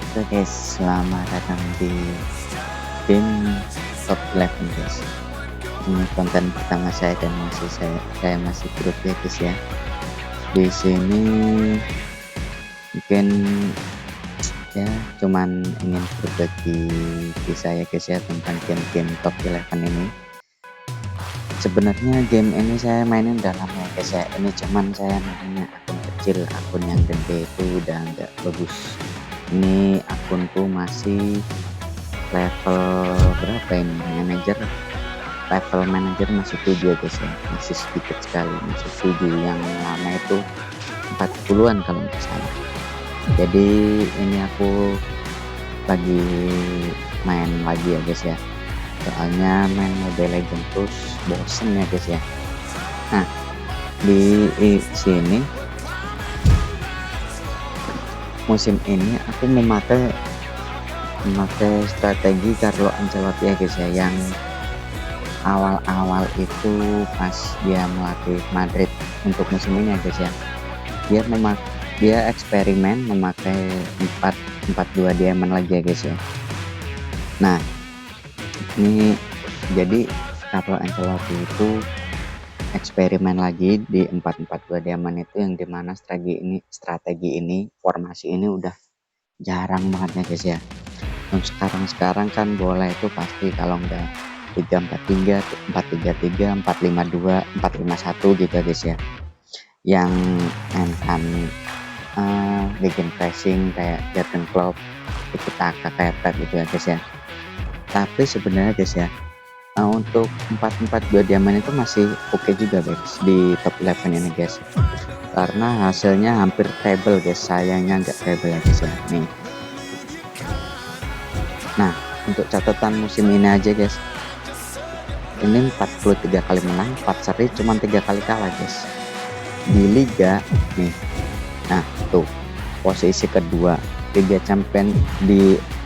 Oke guys, selamat datang di game Top 11 guys. Ini konten pertama saya dan saya masih grup ya guys ya. Di sini mungkin ya cuman ingin berbagi kisah ya guys ya tentang game-game Top 11 ini. Sebenarnya game ini saya mainin udah lama ya guys ya. Ini cuman saya mainnya akun kecil, akun yang gede itu udah nggak bagus. Ini akunku masih level berapa ini, level manager masih 7 guys ya, masih sedikit sekali, masih 7. Yang lama itu 40-an kalau nggak salah. Jadi ini aku lagi main lagi ya guys ya, soalnya main Mobile Legends terus bosen ya guys ya. Nah di sini musim ini aku memakai strategi Carlo Ancelotti ya guys ya, yang awal-awal itu pas dia melatih Madrid untuk musim ini ya guys ya. Dia eksperimen memakai 4-4-2 diamond lagi ya guys ya. Nah ini jadi Carlo Ancelotti itu eksperimen lagi di 4-4-2 diamond itu, yang dimana strategi ini formasi ini udah jarang banget ya guys ya. Sekarang kan bola itu pasti kalau enggak 3-4-3, 4-3-3, 4-5-2, 4-5-1 gitu ya guys ya, yang mainkan bikin pressing kayak Jurgen Klopp, ikut taka kayak Pep gitu ya guys ya. Tapi sebenarnya guys ya, untuk 4-4-2 diamond itu masih oke juga guys di top 11 ini guys, karena hasilnya hampir treble guys. Sayangnya nggak treble ya guys ya. Nih, nah untuk catatan musim ini aja guys, ini 43 kali menang, 4 seri, cuman 3 kali kalah guys di liga nih. Nah tuh posisi kedua Liga Champion,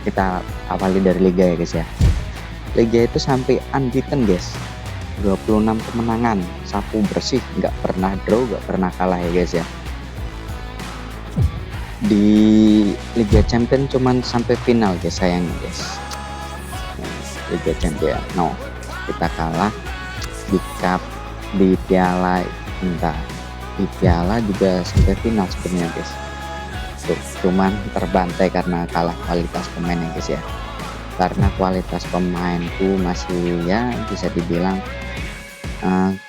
kita awali dari liga ya guys ya. Liga itu sampai unbeaten guys, 26 kemenangan, sapu bersih, nggak pernah draw, nggak pernah kalah ya guys ya. Di Liga Champion cuman sampai final guys, sayangnya guys. Liga Champion kita kalah di cup, di piala, di piala juga sampai final sebenarnya guys. Tuh, cuman terbantai karena kalah kualitas pemain ya guys ya. Karena kualitas pemainku masih ya bisa dibilang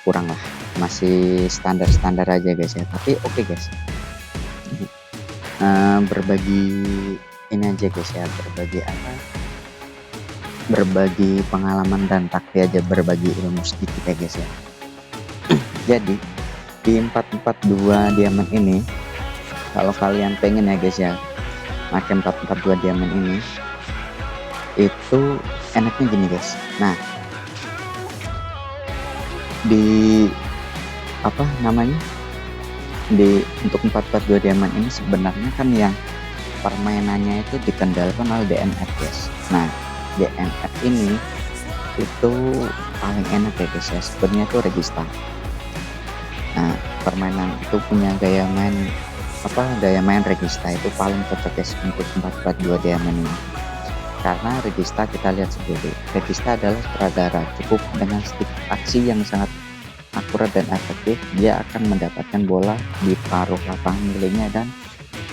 kurang lah, masih standar-standar aja guys ya. Tapi oke guys, berbagi ini aja guys ya, berbagi pengalaman dan taktik aja, berbagi ilmu sedikit ya guys ya. Jadi di 4-4-2 diamond ini, kalau kalian pengen ya guys ya pakai 4-4-2 diamond ini, itu enaknya gini guys. Nah di untuk 4-4-2 diamond ini sebenarnya kan yang permainannya itu dikendalikan oleh DMF guys. Nah DMF ini itu paling enak ya guys ya, sebenarnya itu Regista. Nah permainan itu punya gaya main Regista itu paling cocok guys untuk 4-4-2 diamond ini. Karena Regista kita lihat sendiri, Regista adalah sutradara, cukup dengan stick aksi yang sangat akurat dan efektif, dia akan mendapatkan bola di paruh lapangan miliknya dan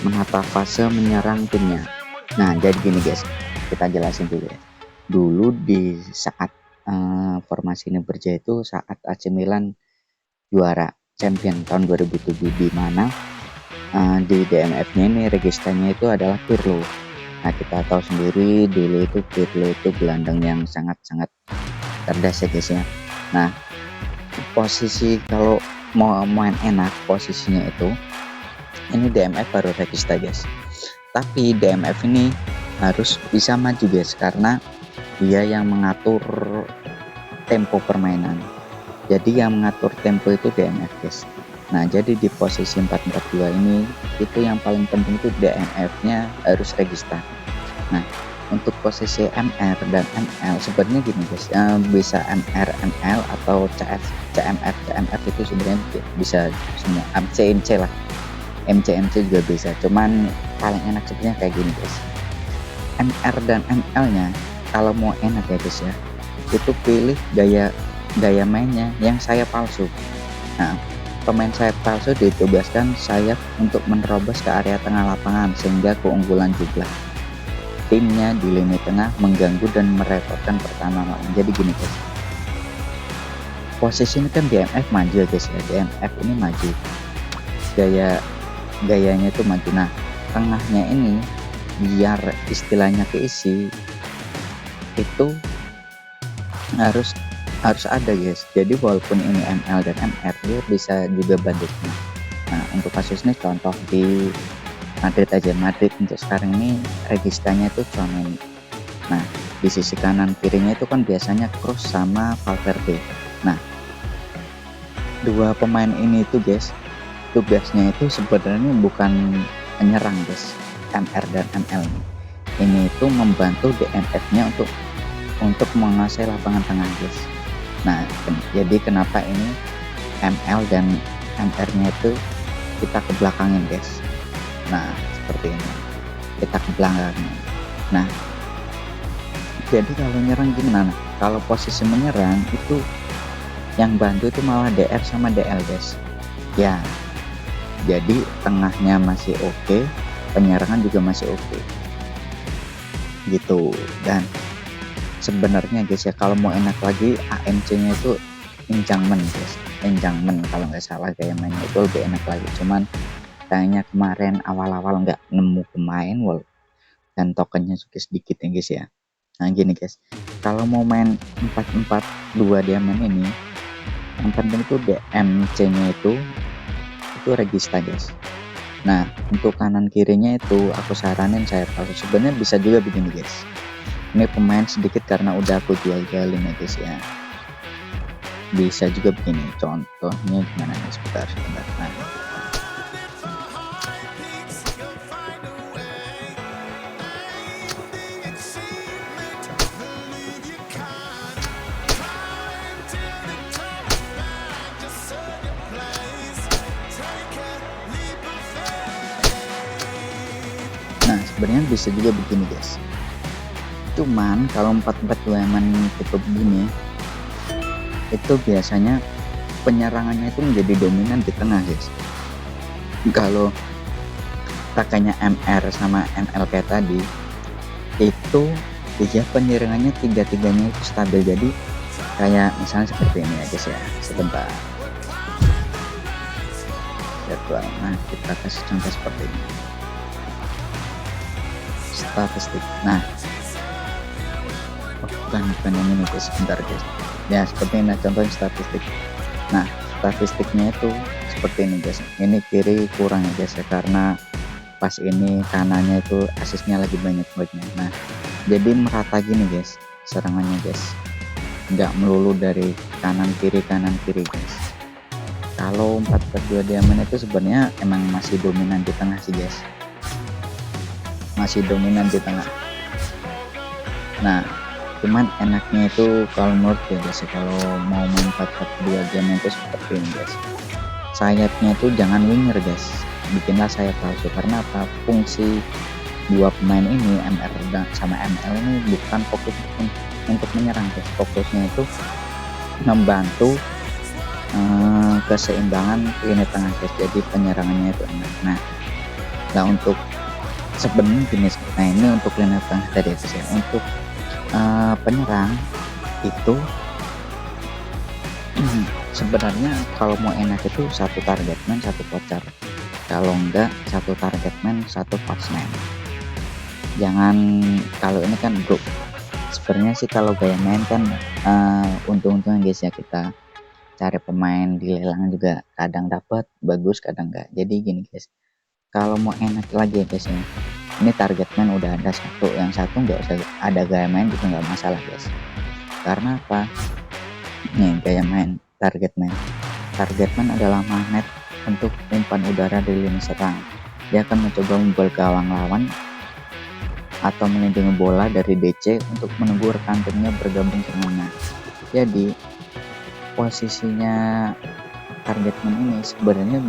menata fase menyerang timnya. Nah jadi gini guys, kita jelasin dulu ya. Dulu di saat formasi ini berjaya itu saat AC Milan juara champion tahun 2007, di mana di DMF-nya ini Registanya itu adalah Pirlo. Nah kita tahu sendiri dulu itu Pirlo itu gelandang yang sangat-sangat cerdas ya guys ya. Nah posisi kalau mau main enak posisinya itu, ini DMF baru Regista guys. Tapi DMF ini harus bisa maju guys, karena dia yang mengatur tempo permainan. Jadi yang mengatur tempo itu DMF guys. Nah jadi di posisi 4-4-2 ini itu yang paling penting itu DMF-nya harus Regista. Nah untuk posisi MR dan ML sebenarnya gini guys, bisa MR, ML atau CMF itu sebenarnya bisa semua, MC lah, MC juga bisa, cuman paling enak sebenarnya kayak gini guys. MR dan ML nya kalau mau enak ya guys ya, itu pilih gaya mainnya yang sayap palsu. Nah, pemain sayap palsu ditugaskan sayap untuk menerobos ke area tengah lapangan sehingga keunggulan jumlah timnya di lini tengah mengganggu dan merepotkan pertahanan lawan. Jadi gini guys, posisi ini kan DMF maju ya guys ya, DMF ini maju, gayanya itu maju. Nah, tengahnya ini biar istilahnya keisi itu harus ada guys. Jadi walaupun ini ML dan MR dia bisa juga bantu. Nah, untuk kasus ini contoh di Madrid aja. Madrid untuk sekarang ini registanya itu Tchouaméni. Nah, di sisi kanan kirinya itu kan biasanya Kroos sama Valverde. Nah, dua pemain ini tuh guys, tugasnya itu sebenarnya bukan menyerang guys, MR dan ML ini itu membantu DMF nya untuk menguasai lapangan tengah guys. Nah, jadi kenapa ini ML dan MR nya itu kita ke belakangin guys. Nah, seperti ini kita ke belakangin. Nah, jadi kalau nyerang gimana? Nah, kalau posisi menyerang itu yang bantu itu malah DR sama DL guys ya. Jadi tengahnya masih oke, penyerangan juga masih oke gitu. Dan sebenarnya guys ya, kalau mau enak lagi AMC nya itu Injangmen guys, Injangmen kalau nggak salah kayak mainnya itu lebih enak lagi. Cuman kayaknya kemarin awal-awal nggak nemu pemain dan tokennya juga sedikit ya guys ya. Nah gini guys, kalau mau main 4-4-2 diamond ini yang penting tuh DMC nya itu regista guys. Nah, untuk kanan kirinya itu aku saranin saya palsu. Sebenarnya bisa juga begini guys, ini pemain sedikit karena udah aku jual-jualin ya guys ya. Bisa juga begini, contohnya gimana nih, sebentar. Nah, sebenarnya bisa juga begini guys. Cuman kalau 4-4-2 tipe begini itu biasanya penyerangannya itu menjadi dominan di tengah guys. Kalau pakainya MR sama ML kayak tadi itu dia penyerangannya tiga-tiganya itu stabil. Jadi kayak misalnya seperti ini ya guys ya, sebentar jadwal. Nah, kita kasih contoh seperti ini, statistik. Nah, bukan yang ini guys, sebentar guys ya, seperti ini contohnya statistik. Nah, statistiknya itu seperti ini guys. Ini kiri kurang ya guys ya, karena pas ini kanannya itu asisnya lagi banyak banget. Nah, jadi merata gini guys serangannya guys, nggak melulu dari kanan kiri guys. Kalau 4-4-2 diamond itu sebenarnya emang masih dominan di tengah sih guys, masih dominan di tengah. Nah, cuman enaknya itu kalau menurut ya guys, kalau mau main 4-4-2 diamond itu seperti ini guys, sayapnya itu jangan winger guys, bikinlah sayap palsu. Karena apa? Fungsi dua pemain ini MR dan sama ML ini bukan fokus untuk menyerang guys, fokusnya itu membantu keseimbangan lini tengah guys. Jadi penyerangannya itu enak. Nah, untuk sebenarnya jenis, nah ini untuk lini tengah tadi guys ya. Untuk penyerang itu sebenarnya kalau mau enak itu satu target man satu voucher, kalau enggak satu target man satu passman. Jangan, kalau ini kan grup sebenarnya sih kalau gaya main kan untung-untungan guys ya, kita cari pemain di lelang juga kadang dapat bagus kadang enggak. Jadi gini guys, kalau mau enak lagi ya guys ya, ini target man udah ada satu, yang satu nggak usah ada gaya main juga nggak masalah guys. Karena apa? Nih gaya main target man adalah magnet untuk umpan udara di lini serang. Dia akan mencoba membobol gawang lawan atau melindungi bola dari DC untuk menunggu rekan timnya bergabung semuanya. Jadi posisinya target man ini sebenarnya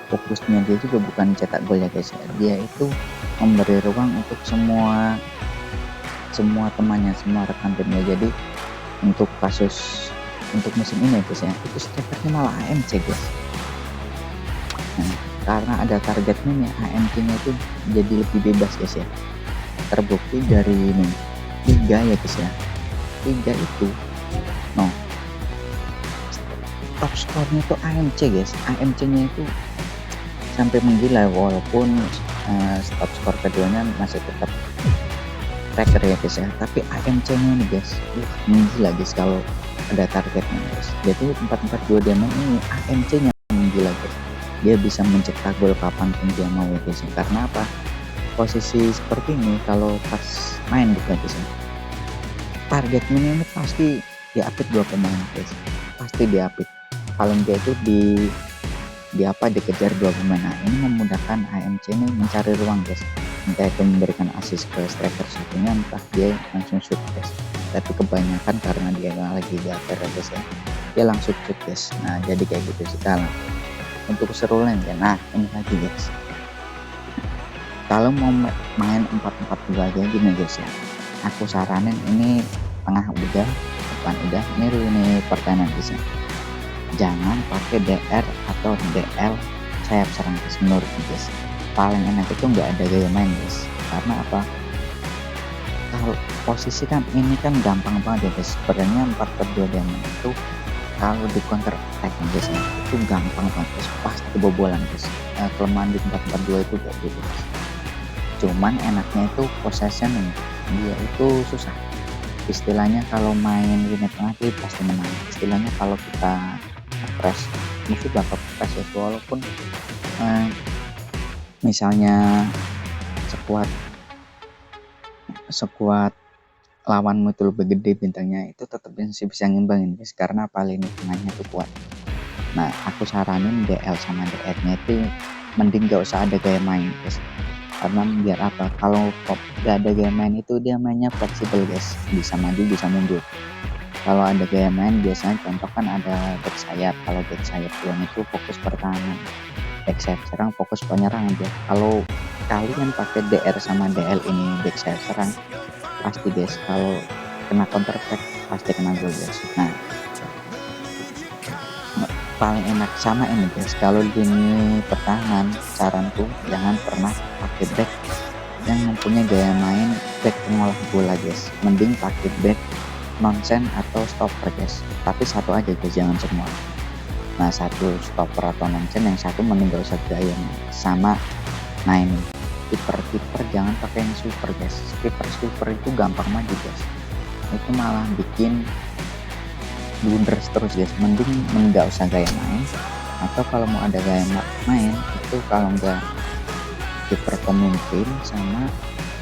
fokusnya dia juga bukan cetak gol ya guys ya, dia itu memberi ruang untuk semua semua temannya, semua rekan timnya. Jadi untuk untuk musim ini guys ya, itu strikernya malah AMC guys. Nah, karena ada targetnya nih, AMC-nya itu jadi lebih bebas guys ya. Terbukti dari ini liga ya guys ya, liga itu no top skornya itu AMC guys. AMC-nya itu sampai menggila, walaupun top skor keduanya masih tetap tracker ya guys ya, tapi AMC-nya nih guys menggila guys kalau ada targetnya guys. Jadi 442 diamond ini AMC-nya menggila guys, dia bisa mencetak gol kapanpun dia mau ya guys ya. Karena apa, posisi seperti ini kalau pas main di guys ya, targetnya ini pasti diapit 2 pemain guys, pasti diapit, paling dia itu dikejar 2 pemain. Nah, ini memudahkan AMC ini mencari ruang guys, entah itu memberikan assist ke striker satunya, entah dia langsung shoot guys. Tapi kebanyakan karena dia lagi diaper guys ya, dia langsung shoot guys. Nah, jadi kayak gitu sih. Untuk keseruan ya, nah ini lagi guys, kalau mau main 4-4-2 aja gini guys ya, aku saranin ini tengah udah, depan udah, ini pertahanan guys ya, jangan pakai DR atau DL sayap serang guys. Menurut guys paling enak itu nggak ada gaya main guys. Karena apa, kalau posisi kan ini kan gampang banget ya guys. Sebenarnya 4-4-2 diamond itu kalau di counter attack guys ya, itu gampang banget guys, pasti kebobolan guys. Kelemahan di 4-4-2 itu kayak gitu guys. Cuman enaknya itu possession, dia itu susah. Istilahnya kalau main lini tengah dia pasti menang. Istilahnya kalau kita press, musuh bakal press ya, walaupun misalnya sekuat lawanmu itu lebih gede bintangnya, itu tetap bisa ngimbangin guys, karena apa, lini tengahnya itu kuat. Nah, aku saranin DL sama DR nya itu mending gak usah ada gaya main guys. Karena biar apa, kalau gak ada gaya main itu dia mainnya fleksibel guys, bisa maju bisa mundur. Kalau ada gaya main biasanya contoh kan ada back sayap, kalau back sayap doang itu fokus pertahanan, back sayap serang fokus penyerangan dia. Kalau kalian pakai DR sama DL ini back sayap serang, pasti guys kalau kena counter attack pasti kena gol guys. Nah, paling enak sama ini guys, kalau lini pertahanan saranku jangan pernah pakai back yang mempunyai gaya main back pengolah bola guys, mending pakai back nonsen atau stopper guys, tapi satu aja guys, jangan semua. Nah, satu stopper atau nonsen, yang satu mending gak usah gaya sama. Nah, ini kiper jangan pakai yang super guys, super itu gampang maju guys, itu malah bikin blunders terus guys. Mending nggak usah gaya main, atau kalau mau ada gaya main itu kalau nggak kiper pemimpin sama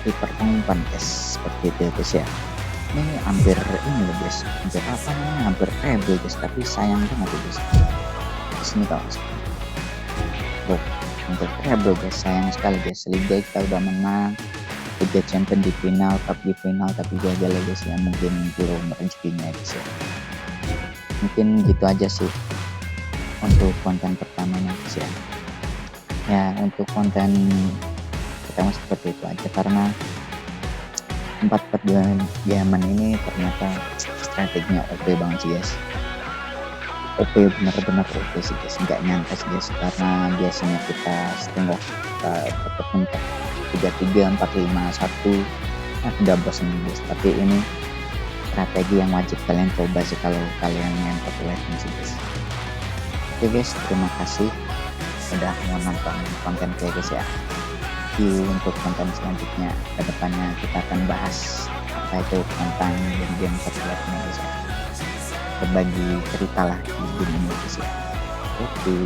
kiper pengumpan guys, seperti itu guys ya. Ini hampir ini loh guys, hampir treble guys, tapi sayang banget guys di sini kawan. Hampir treble guys, sayang sekali guys. Liga kita udah menang, Liga Champion di final, cup di final, tapi gagal guys ya. Mungkin belum rezekinya guys ya. Mungkin gitu aja sih untuk konten pertamanya guys ya. Ya, untuk konten pertama seperti itu aja, karena 4-4 diamond ini ternyata strateginya OP banget sih guys. OP, bener-bener OP sih guys, nggak nyangka sih guys, karena biasanya kita setengah dapat mentok 3-3, 4-5-1 udah bosan guys. Tapi ini strategi yang wajib kalian coba sih kalau kalian main Top Legends sih guys. Oke guys, terima kasih udah mau nonton konten saya guys ya. Untuk konten selanjutnya kedepannya kita akan bahas apa itu tentang game Top Legends guys ya, berbagi cerita lah di game ini guys ya. Oke.